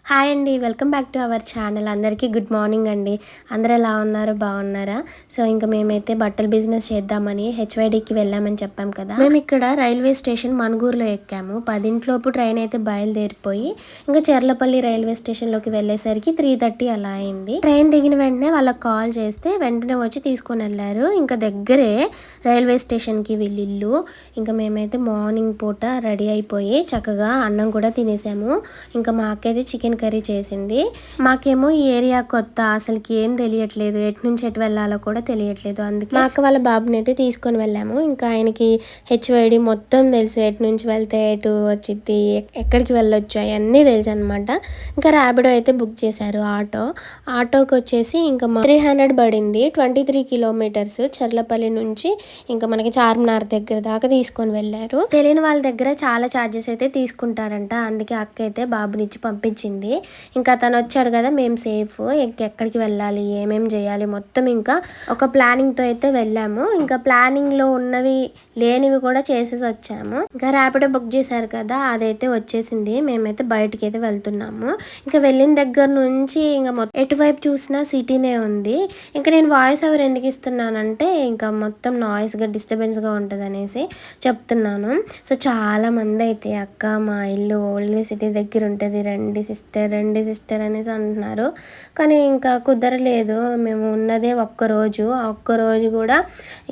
Hi అండి. Welcome back to our channel. అందరికీ good morning అండి. అందరూ ఎలా ఉన్నారు? బాగున్నారా? సో ఇంకా మేమైతే బట్టల బిజినెస్ చేద్దామని హెచ్వైడికి వెళ్ళామని చెప్పాం కదా. మేము ఇక్కడ రైల్వే స్టేషన్ మణుగూరులో ఎక్కాము. 10 ట్రైన్ అయితే బయలుదేరిపోయి ఇంకా చెర్లపల్లి రైల్వే స్టేషన్లోకి వెళ్ళేసరికి 3:30 అలా అయింది. ట్రైన్ దిగిన వెంటనే వాళ్ళకి కాల్ చేస్తే వెంటనే వచ్చి తీసుకొని వెళ్ళారు. ఇంకా దగ్గరే రైల్వే స్టేషన్కి వీళ్ళిల్లు. ఇంకా మేమైతే మార్నింగ్ పూట రెడీ అయిపోయి చక్కగా అన్నం కూడా తినేసాము. ఇంకా మా అక్కైతే చికెన్ కర్రీ చేసింది. మాకేమో ఈ ఏరియా కొత్త, అసలుకి ఏం తెలియట్లేదు, ఎటు నుంచి ఎటు వెళ్ళాలో కూడా తెలియట్లేదు. అందుకే మా అక్క వాళ్ళ బాబుని అయితే తీసుకొని వెళ్ళాము. ఇంకా ఆయనకి హెచ్వైడి మొత్తం తెలుసు, ఎటు నుంచి వెళ్తే ఎటు వచ్చిద్ది, ఎక్కడికి వెళ్ళొచ్చు అవన్నీ తెలుసు అనమాట. ఇంకా ర్యాపిడో అయితే బుక్ చేశారు. ఆటోకి వచ్చేసి ఇంకా 300 పడింది. 23 కిలోమీటర్స్ చర్లపల్లి నుంచి ఇంకా మనకి చార్మినార్ దగ్గర దాకా తీసుకొని వెళ్ళారు. తెలియని వాళ్ళ దగ్గర చాలా ఛార్జెస్ అయితే తీసుకుంటారంట. అందుకే అక్క అయితే బాబునిచ్చి పంపించింది. ఇంకా తను వచ్చాడు కదా, మేము సేఫ్, ఎక్కడికి వెళ్ళాలి, ఏమేమి చేయాలి మొత్తం ఇంకా ఒక ప్లానింగ్తో అయితే వెళ్ళాము. ఇంకా ప్లానింగ్లో ఉన్నవి లేనివి కూడా చేసేసి వచ్చాము. ఇంకా ర్యాపిడో బుక్ చేశారు కదా, అదైతే వచ్చేసింది. మేమైతే బయటికి అయితే వెళ్తున్నాము. ఇంకా వెళ్ళిన దగ్గర నుంచి ఇంకా ఎటువైపు చూసినా సిటీనే ఉంది. ఇంకా నేను వాయిస్ ఓవర్ ఎందుకు ఇస్తున్నానంటే ఇంకా మొత్తం నాయిస్గా డిస్టర్బెన్స్గా ఉంటుంది అనేసి చెప్తున్నాను. సో చాలా మంది అయితే అక్క మా ఇల్లు ఓల్డ్ సిటీ దగ్గర ఉంటుంది, రండి సిస్టర్ అనేసి అంటున్నారు. కానీ ఇంకా కుదరలేదు. మేము ఉన్నదే ఒక్కరోజు, ఆ ఒక్కరోజు కూడా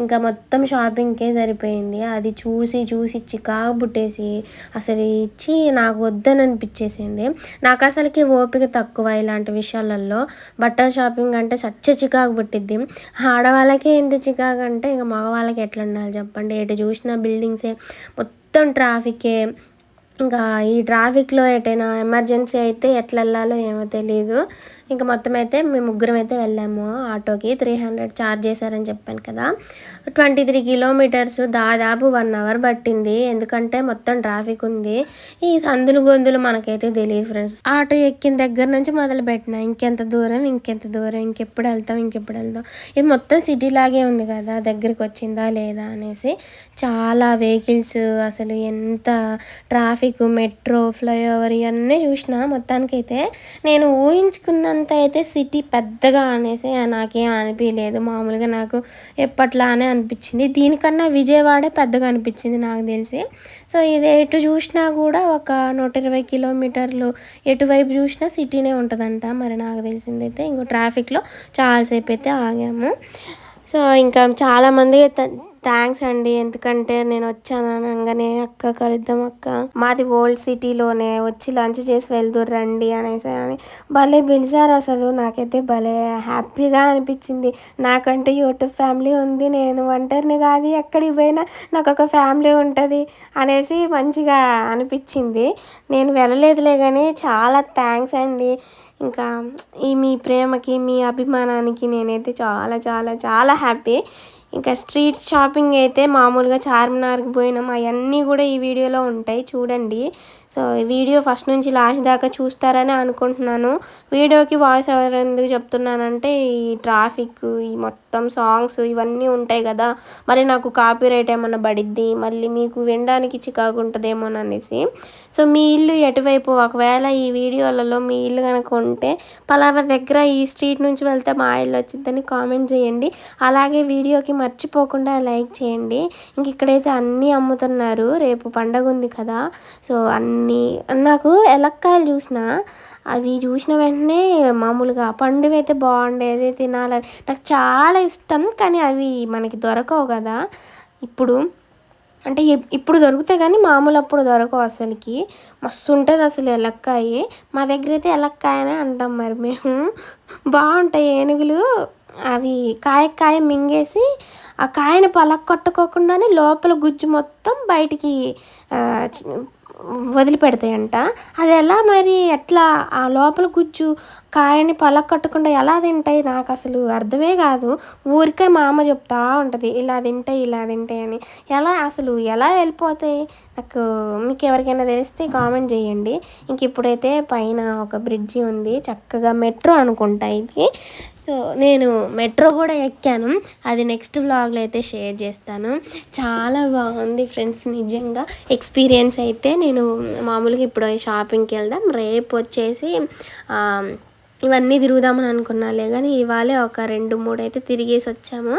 ఇంకా మొత్తం షాపింగ్కే సరిపోయింది. అది చూసి చికాకు పుట్టేసి అసలు ఇచ్చి నాకు వద్దని అనిపించేసింది. నాకు అసలుకి ఓపిక తక్కువ ఇలాంటి విషయాలలో. బట్టల షాపింగ్ అంటే సచ్చ చికాకు పుట్టిద్ది. ఆడవాళ్ళకే ఎంత చికాకు అంటే ఇంకా మగవాళ్ళకి ఎట్లా ఉండాలి చెప్పండి. ఎటు చూసిన బిల్డింగ్సే, మొత్తం ట్రాఫికే. ఇంకా ఈ ట్రాఫిక్లో ఎటైనా ఎమర్జెన్సీ అయితే ఎట్లా వెళ్ళాలో ఏమో తెలియదు. ఇంకా మొత్తం అయితే మేము ముగ్గురం అయితే వెళ్ళాము. ఆటోకి 300 ఛార్జ్ చేశారని చెప్పాను కదా. 23 కిలోమీటర్స్ దాదాపు 1 అవర్ పట్టింది. ఎందుకంటే మొత్తం ట్రాఫిక్ ఉంది. ఈ సందులు గొంతులు మనకైతే తెలియదు ఫ్రెండ్స్. ఆటో ఎక్కిన దగ్గర నుంచి మొదలు పెట్టిన ఇంకెంత దూరం, ఇంకెప్పుడు వెళ్తాం. ఇది మొత్తం సిటీ లాగే ఉంది కదా, దగ్గరికి వచ్చిందా లేదా అనేసి. చాలా వెహికల్స్, అసలు ఎంత ట్రాఫిక్, మెట్రో, ఫ్లైఓవర్ ఇవన్నీ చూసిన. మొత్తానికైతే నేను ఊహించుకున్నంత అయితే సిటీ పెద్దగా అనేసి నాకేం అనిపించలేదు. మామూలుగా నాకు ఎప్పట్లానే అనిపించింది. దీనికన్నా విజయవాడే పెద్దగా అనిపించింది నాకు తెలిసి. సో ఇది ఎటు చూసినా కూడా ఒక 120 కిలోమీటర్లు ఎటువైపు చూసినా సిటీనే ఉంటుందంట. మరి నాకు తెలిసిందైతే ఇంకో ట్రాఫిక్లో చాలాసేపు అయితే ఆగాము. సో ఇంకా చాలామంది థ్యాంక్స్ అండి, ఎందుకంటే నేను వచ్చాను అనగానే అక్క కలుద్దాం అక్క, మాది ఓల్డ్ సిటీలోనే, వచ్చి లంచ్ చేసి వెళ్దురు రండి అనేసి అని భలే పిలిచారు. అసలు నాకైతే భలే హ్యాపీగా అనిపించింది. నాకంటే యూట్యూబ్ ఫ్యామిలీ ఉంది, నేను ఒంటరిని కాదు, ఎక్కడికి పోయినా నాకు ఒక ఫ్యామిలీ ఉంటుంది అనేసి మంచిగా అనిపించింది. నేను వెళ్ళలేదులే కానీ చాలా థ్యాంక్స్ అండి. ఇంకా మీ ప్రేమకి, మీ అభిమానానికి నేనైతే చాలా చాలా చాలా హ్యాపీ. ఇంకా స్ట్రీట్ షాపింగ్ అయితే మామూలుగా చార్మినార్కి పోయినాం, అవన్నీ కూడా ఈ వీడియోలో ఉంటాయి చూడండి. సో ఈ వీడియో ఫస్ట్ నుంచి లాస్ట్ దాకా చూస్తారని అనుకుంటున్నాను. వీడియోకి వాయిస్ ఓవర్ ఎందుకు చెప్తున్నానంటే ఈ ట్రాఫిక్, ఈ మొత్తం సాంగ్స్ ఇవన్నీ ఉంటాయి కదా, మరి నాకు కాపీరైట్ ఏమన్నా పడిద్ది, మళ్ళీ మీకు వినడానికి చికాకు ఉంటుందేమోననేసి. సో మీ ఇల్లు ఎటువైపు, ఒకవేళ ఈ వీడియోలలో మీ ఇల్లు కనుక ఉంటే పలానా దగ్గర ఈ స్ట్రీట్ నుంచి వెళ్తే మా ఇల్లు వచ్చిందని కామెంట్ చేయండి. అలాగే వీడియోకి మర్చిపోకుండా లైక్ చేయండి. ఇంక ఇక్కడైతే అన్నీ అమ్ముతున్నారు, రేపు పండగ ఉంది కదా. సో నాకు ఎలక్కాయలు అవి చూసిన వెంటనే మామూలుగా పండువి అయితే బాగుండేది, తినాలని నాకు చాలా ఇష్టం. కానీ అవి మనకి దొరకవు కదా ఇప్పుడు, అంటే ఇప్పుడు దొరుకుతాయి కానీ మామూలు అప్పుడు దొరకవు. అసలుకి మస్తు ఉంటుంది అసలు ఎలక్కాయ. మా దగ్గర అయితే ఎలక్కాయనే అంటాం మరి మేము. బాగుంటాయి ఏనుగులు, అవి కాయ మింగేసి ఆ కాయని పలకొట్టుకోకుండానే లోపల గుజ్జు మొత్తం బయటికి వదిలిపెడతాయంట. అది ఎలా మరి, ఎట్లా ఆ లోపల గుజ్జు కాయని పలకట్టకుండా ఎలా తింటాయి నాకు అసలు అర్థమే కాదు. ఊరికే మా అమ్మ చెప్తా ఉంటుంది ఇలా తింటాయి అని. ఎలా వెళ్ళిపోతాయి నాకు, మీకు ఎవరికైనా తెలిస్తే కామెంట్ చేయండి. ఇంక ఇప్పుడైతే పైన ఒక బ్రిడ్జి ఉంది, చక్కగా మెట్రో అనుకుంటా ఇది. సో నేను మెట్రో కూడా ఎక్కాను, అది నెక్స్ట్ వ్లాగ్లో అయితే షేర్ చేస్తాను. చాలా బాగుంది ఫ్రెండ్స్, నిజంగా ఎక్స్పీరియన్స్ అయితే. నేను మామూలుగా ఇప్పుడు షాపింగ్కి వెళ్దాం, రేపు వచ్చేసి ఇవన్నీ తిరుగుదామని అనుకున్నాలే కానీ ఇవాళే ఒక 2-3 అయితే తిరిగేసి వచ్చాము.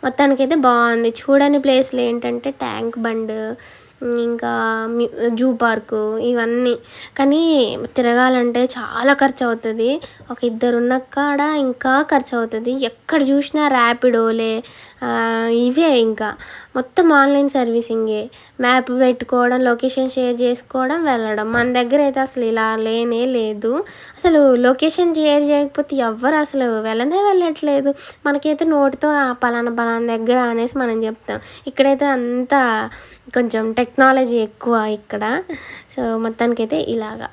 మొత్తానికైతే బాగుంది. చూడని ప్లేస్లు ఏంటంటే ట్యాంక్ బండ్, ఇంకా జూ పార్కు, ఇవన్నీ. కానీ తిరగాలంటే చాలా ఖర్చు అవుతుంది. ఒక 2 ఉన్న కాడ ఇంకా ఖర్చు అవుతుంది. ఎక్కడ చూసినా ర్యాపిడోలే, ఇవే ఇంకా మొత్తం ఆన్లైన్ సర్వీసింగే. మ్యాప్ పెట్టుకోవడం, లొకేషన్ షేర్ చేసుకోవడం, వెళ్ళడం. మన దగ్గర అయితే అసలు ఇలా లేనే లేదు. అసలు లొకేషన్ షేర్ చేయకపోతే ఎవ్వరు అసలు వెళ్ళట్లేదు. మనకైతే నోటితో పలానా పలానా దగ్గర అనేసి మనం చెప్తాం. ఇక్కడైతే అంతా కొంచెం టెక్నాలజీ ఎక్కువ ఇక్కడ. సో మొత్తానికైతే ఇలాగా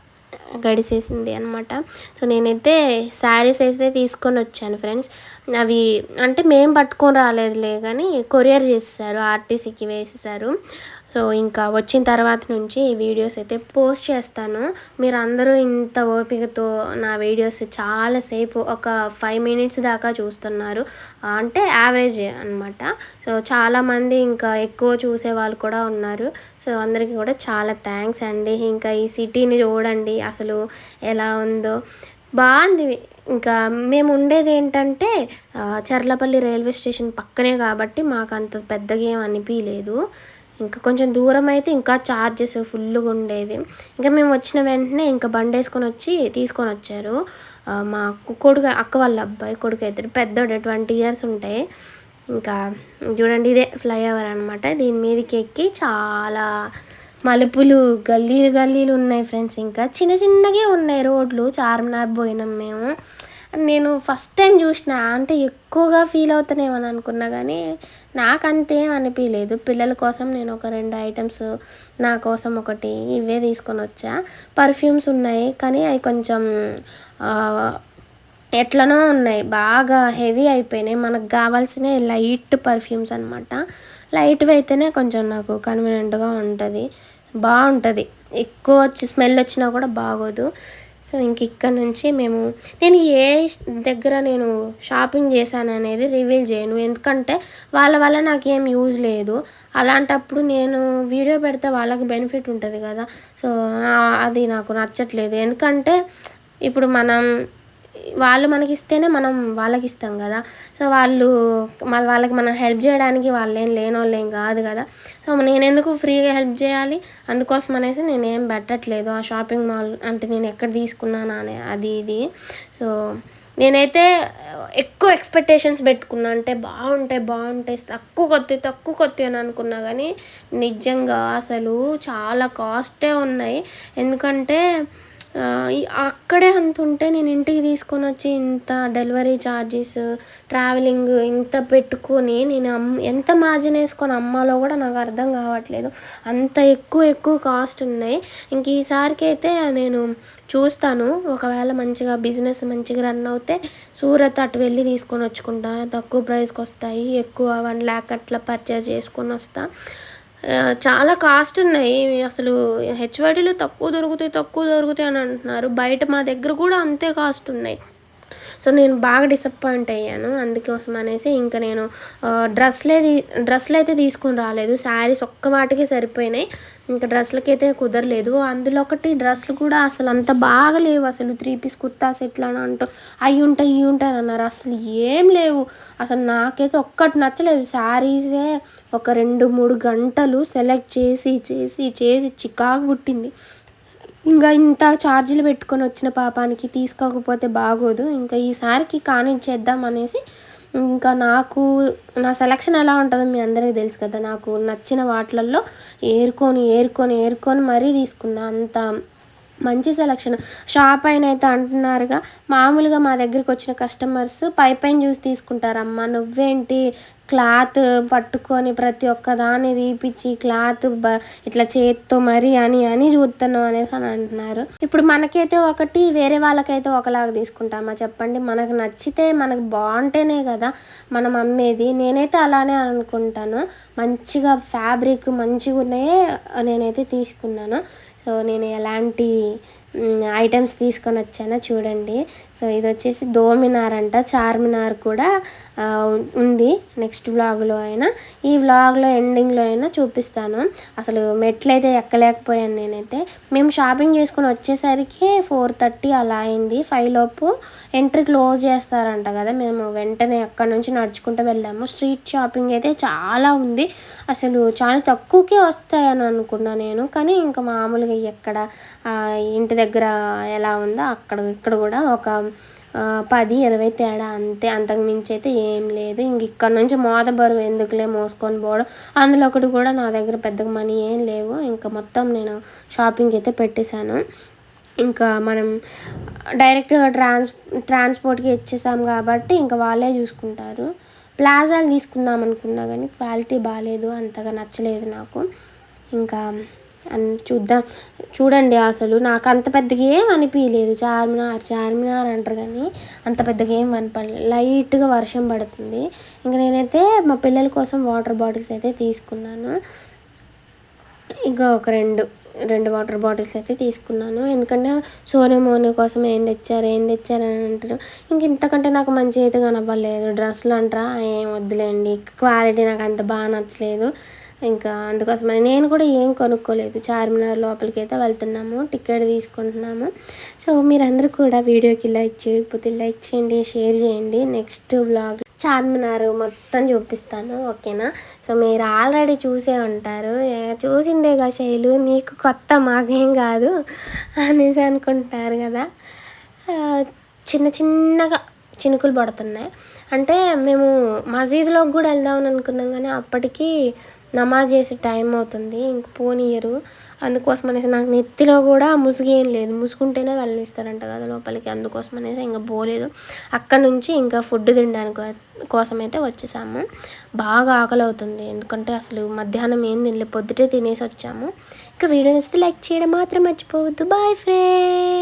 గడిచేసింది అనమాట. సో నేనైతే శారీస్ అయితే తీసుకొని వచ్చాను ఫ్రెండ్స్. అవి అంటే మేము పట్టుకొని రాలేదులే కానీ కొరియర్ చేసేసారు, ఆర్టీసీకి వేసేసారు. సో ఇంకా వచ్చిన తర్వాత నుంచి ఈ వీడియోస్ అయితే పోస్ట్ చేస్తాను. మీరు అందరూ ఇంత ఓపికతో నా వీడియోస్ చాలాసేపు ఒక 5 మినిట్స్ దాకా చూస్తున్నారు అంటే యావరేజ్ అనమాట. సో చాలామంది ఇంకా ఎక్కువ చూసే వాళ్ళు కూడా ఉన్నారు. సో అందరికీ కూడా చాలా థ్యాంక్స్ అండి. ఇంకా ఈ సిటీని చూడండి అసలు ఎలా ఉందో, బాగుంది. ఇంకా మేము ఉండేది ఏంటంటే చర్లపల్లి రైల్వే స్టేషన్ పక్కనే కాబట్టి మాకు అంత పెద్దగా ఏం అనిపించలేదు. ఇంకా కొంచెం దూరం అయితే ఇంకా ఛార్జెస్ ఫుల్గా ఉండేవి. ఇంకా మేము వచ్చిన వెంటనే ఇంకా బండి వేసుకొని వచ్చి తీసుకొని వచ్చారు. మా అక్క వాళ్ళ అబ్బాయి కొడుకు అవుతాడు, పెద్దోడు, 20 years ఉంటాయి. ఇంకా చూడండి ఇదే ఫ్లైఓవర్ అనమాట. దీని మీదకి ఎక్కి చాలా మలుపులు, గల్లీలు ఉన్నాయి ఫ్రెండ్స్. ఇంకా చిన్నగా ఉన్నాయి రోడ్లు. చార్మినార్ పోయినాం మేము. నేను ఫస్ట్ టైం చూసిన, అంటే ఎక్కువగా ఫీల్ అవుతానేమని అనుకున్నా కానీ నాకు అంతేం అనిపించలేదు. పిల్లల కోసం నేను ఒక 2 ఐటమ్స్, నా కోసం ఒకటి, ఇవే తీసుకొని వచ్చా. పర్ఫ్యూమ్స్ ఉన్నాయి కానీ అవి కొంచెం ఎట్లనో ఉన్నాయి, బాగా హెవీ అయిపోయినాయి. మనకు కావాల్సిన లైట్ పర్ఫ్యూమ్స్ అనమాట. లైట్వి అయితేనే కొంచెం నాకు కన్వీనియంట్గా ఉంటుంది, బాగుంటుంది. ఎక్కువ స్మెల్ వచ్చినా కూడా బాగోదు. సో ఇంక ఇక్కడ నుంచి నేను ఏ దగ్గర నేను షాపింగ్ చేశాను అనేది రివీల్ చేయను, ఎందుకంటే వాళ్ళ వల్ల నాకేం యూజ్ లేదు. అలాంటప్పుడు నేను వీడియో పెడితే వాళ్ళకి బెనిఫిట్ ఉంటుంది కదా. సో అది నాకు నచ్చట్లేదు. ఎందుకంటే ఇప్పుడు వాళ్ళు మనకి ఇస్తేనే మనం వాళ్ళకి ఇస్తాం కదా. సో వాళ్ళకి మనం హెల్ప్ చేయడానికి వాళ్ళేం లేనోళ్ళేం కాదు కదా. సో నేను ఎందుకు ఫ్రీగా హెల్ప్ చేయాలి? అందుకోసం అనేసి నేనేం పెట్టట్లేదు ఆ షాపింగ్ మాల్ అంటే నేను ఎక్కడ తీసుకున్నాను అనే అది ఇది. సో నేనైతే ఎక్కువ ఎక్స్పెక్టేషన్స్ పెట్టుకున్నా, అంటే బాగుంటాయి తక్కువ కొత్త అని అనుకున్నా కానీ నిజంగా అసలు చాలా కాస్టే ఉన్నాయి. ఎందుకంటే అక్కడే అంత ఉంటే నేను ఇంటికి తీసుకొని వచ్చి ఇంత డెలివరీ ఛార్జెస్, ట్రావెలింగ్ ఇంత పెట్టుకొని నేను ఎంత మార్జిన్ వేసుకొని అమ్మాలో కూడా నాకు అర్థం కావట్లేదు. అంత ఎక్కువ కాస్ట్ ఉన్నాయి. ఇంక ఈసారికి అయితే నేను చూస్తాను, ఒకవేళ మంచిగా బిజినెస్ మంచిగా రన్ అవుతే సూరత్ అటు వెళ్ళి తీసుకొని వచ్చుకుంటా. తక్కువ ప్రైస్కి వస్తాయి, ఎక్కువ 1 lakh అట్లా పర్చేజ్ చేసుకొని వస్తా. చాలా కాస్ట్ ఉన్నాయి. అసలు హెచ్వైడీలో తక్కువ దొరుకుతాయి అని అంటున్నారు. బయట మా దగ్గర కూడా అంతే కాస్ట్ ఉన్నాయి. సో నేను బాగా డిసప్పాయింట్ అయ్యాను. అందుకోసం అనేసి ఇంకా నేను డ్రెస్లు అయితే తీసుకొని రాలేదు. శారీస్ ఒక్క వాటికే సరిపోయినాయి. ఇంకా డ్రెస్లకైతే కుదరలేదు. అందులో ఒకటి డ్రెస్లు కూడా అసలు అంత బాగా లేవు. అసలు 3 piece కుర్తాస్ ఎట్లా అంటూ అవి ఉంటాయి అన్నారు. అసలు ఏం లేవు. అసలు నాకైతే ఒక్కటి నచ్చలేదు. శారీసే ఒక 2-3 గంటలు సెలెక్ట్ చేసి చికాకు పుట్టింది. ఇంకా ఇంత ఛార్జీలు పెట్టుకొని వచ్చిన పాపానికి తీసుకోకపోతే బాగోదు. ఇంకా ఈసారికి కానిచ్చేద్దాం అనేసి ఇంకా నా సెలక్షన్ ఎలా ఉంటుందో మీ అందరికీ తెలుసు కదా. నాకు నచ్చిన వాటిలలో ఏరుకొని మరీ తీసుకున్నా. అంత మంచి సెలక్షన్. షాప్ అయిన అయితే అంటున్నారుగా, మామూలుగా మా దగ్గరికి వచ్చిన కస్టమర్స్ పైన చూసి తీసుకుంటారమ్మా, నువ్వేంటి క్లాత్ పట్టుకొని ప్రతి ఒక్క దాన్ని తీపిచ్చి క్లాత్ ఇట్లా చేత్తో మరీ అని చూస్తున్నావు అనేసి అని అంటున్నారు. ఇప్పుడు మనకైతే ఒకటి, వేరే వాళ్ళకైతే ఒకలాగా తీసుకుంటామా చెప్పండి? మనకు నచ్చితే మనకు బాగుంటేనే కదా మనం అమ్మేది. నేనైతే అలానే అనుకుంటాను. మంచిగా ఫ్యాబ్రిక్ మంచిగా ఉన్నాయే నేనైతే తీసుకున్నాను. సో నేను ఎలాంటి ఐటమ్స్ తీసుకొని వచ్చాను చూడండి. సో ఇది వచ్చేసి దోమినార్ అంట, చార్మినార్ కూడా ఉంది. నెక్స్ట్ వ్లాగ్లో అయినా, ఈ వ్లాగ్లో ఎండింగ్లో అయినా చూపిస్తాను. అసలు మెట్లు అయితే ఎక్కలేకపోయాను నేనైతే. మేము షాపింగ్ చేసుకుని వచ్చేసరికి 4:30 అలా అయింది. 5 లోపు ఎంట్రీ క్లోజ్ చేస్తారంట కదా. మేము వెంటనే అక్కడ నుంచి నడుచుకుంటూ వెళ్ళాము. స్ట్రీట్ షాపింగ్ అయితే చాలా ఉంది. అసలు చాలా తక్కువకే వస్తాయని అనుకున్నా నేను, కానీ ఇంకా మామూలుగా ఎక్కడ ఇంటి దగ్గర ఎలా ఉందో ఇక్కడ కూడా ఒక 10-20 తేడా అంతే, అంతకు మించి అయితే ఏం లేదు. ఇంక ఇక్కడ నుంచి బరువు ఎందుకులే మోసుకొని పోవడం, అందులో ఒకటి కూడా నా దగ్గర పెద్దగా మనీ ఏం లేవు. ఇంకా మొత్తం నేను షాపింగ్ అయితే పెట్టేశాను. ఇంకా మనం డైరెక్ట్గా ట్రాన్స్పోర్ట్కి ఇచ్చేసాం కాబట్టి ఇంకా వాళ్ళే చూసుకుంటారు. ప్లాజాలు తీసుకుందాం అనుకున్నా కానీ క్వాలిటీ బాగాలేదు, అంతగా నచ్చలేదు నాకు. ఇంకా చూడండి, అసలు నాకు అంత పెద్దగా ఏం అనిపించలేదు. చార్మినార్ అంటారు కానీ అంత పెద్దగా ఏం అనిపించలేదు. లైట్గా వర్షం పడుతుంది. ఇంకా నేనైతే మా పిల్లల కోసం వాటర్ బాటిల్స్ అయితే తీసుకున్నాను. ఇంకా ఒక రెండు వాటర్ బాటిల్స్ అయితే తీసుకున్నాను. ఎందుకంటే సోను కోసం ఏం తెచ్చారని అంటారు. ఇంక ఇంతకంటే నాకు మంచి అయితే కనపడలేదు. డ్రెస్సులు అంటారా, ఏం వద్దులేండి, క్వాలిటీ నాకు అంత బాగా నచ్చలేదు. ఇంకా అందుకోసమని నేను కూడా ఏం కొనుక్కోలేదు. చార్మినార్ లోపలికి అయితే వెళ్తున్నాము, టికెట్ తీసుకుంటున్నాము. సో మీరందరూ కూడా వీడియోకి లైక్ చేయకపోతే లైక్ చేయండి, షేర్ చేయండి. నెక్స్ట్ వ్లాగ్ చార్మినార్ మొత్తం చూపిస్తాను, ఓకేనా? సో మీరు ఆల్రెడీ చూసే ఉంటారు, చూసిందేగా శైలు, నీకు కొత్త మాకేం కాదు అనేసి అనుకుంటారు కదా. చిన్నగా చినుకులు పడుతున్నాయి. అంటే మేము మసీదులోకి కూడా వెళ్దామని అనుకున్నాం, కానీ అప్పటికి నమాజ్ చేసే టైం అవుతుంది, ఇంక పోనీయరు. అందుకోసం అనేసి నాకు నెత్తిలో కూడా ముసుగు ఏం లేదు, ముసుగుంటేనే వెళ్ళనిస్తారంట కదా లోపలికి. అందుకోసం అనేసి ఇంకా పోలేదు. అక్కడ నుంచి ఇంకా ఫుడ్ తినడానికి కోసం అయితే వచ్చేసాము. బాగా ఆకలి అవుతుంది, ఎందుకంటే అసలు మధ్యాహ్నం ఏం తినలేదు, పొద్దుటే తినేసి వచ్చాము. ఇంకా వీడియో నచ్చితే లైక్ చేయడం మాత్రం మర్చిపోవద్దు. Boy friend.